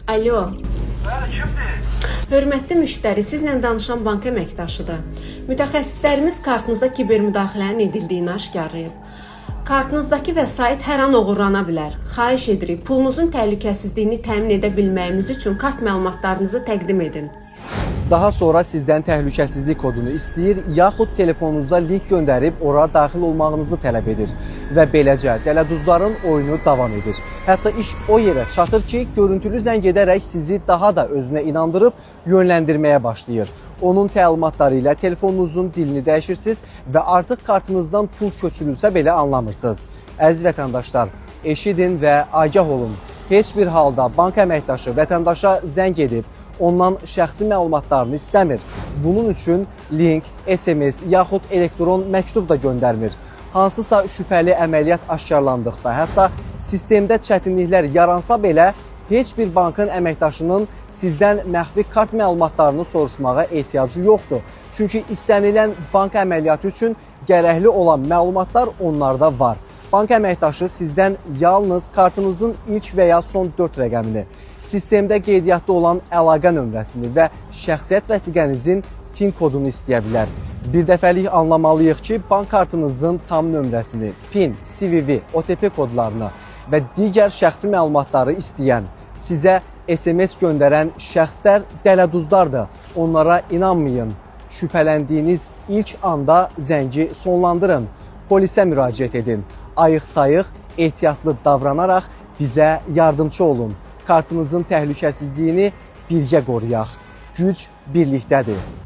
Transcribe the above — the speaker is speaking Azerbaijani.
Alo. Bəli, kimdir? Hörmətli müştəri, sizlə danışan bank əməkdaşıdır. Mütəxəssislərimiz kartınızda kibermüdaxilənin edildiyini aşkarlayıb. Kartınızdakı vəsait hər an oğurlana bilər. Xahiş edirik, pulunuzun təhlükəsizliyini təmin edə bilməyimiz üçün kart məlumatlarınızı təqdim edin. Daha sonra sizdən təhlükəsizlik kodunu istəyir, yaxud telefonunuza link göndərib ora daxil olmağınızı tələb edir. Və beləcə dələduzların oyunu davam edir. Hətta iş o yerə çatır ki, görüntülü zəng edərək sizi daha da özünə inandırıb yönləndirməyə başlayır. Onun təlimatları ilə telefonunuzun dilini dəyişirsiniz və artıq kartınızdan pul köçürülsə belə anlamırsınız. Əziz vətəndaşlar, eşidin və agah olun. Heç bir halda bank əməkdaşı vətəndaşa zəng edib, ondan şəxsi məlumatlarını istəmir. Bunun üçün link, SMS yaxud elektron məktub da göndərmir. Hansısa şübhəli əməliyyat aşkarlandıqda, hətta sistemdə çətinliklər yaransa belə, heç bir bankın əməkdaşının sizdən məxfi kart məlumatlarını soruşmağa ehtiyacı yoxdur. Çünki istənilən bank əməliyyatı üçün gərəkli olan məlumatlar onlarda var. Bank əməkdaşı sizdən yalnız kartınızın ilk və ya son 4 rəqəmini, sistemdə qeydiyyatda olan əlaqə nömrəsini və şəxsiyyət vəsiqənizin PIN kodunu istəyə bilər. Bir dəfəlik anlamalıyıq ki, bank kartınızın tam nömrəsini, PIN, CVV, OTP kodlarını və digər şəxsi məlumatları istəyən, sizə SMS göndərən şəxslər dələduzlardır. Onlara inanmayın. Şübhələndiyiniz ilk anda zəngi sonlandırın. Polisə müraciət edin. Ayıq-sayıq, ehtiyatlı davranaraq bizə yardımcı olun. Kartınızın təhlükəsizliyini birgə qoruyaq. Güc birlikdədir.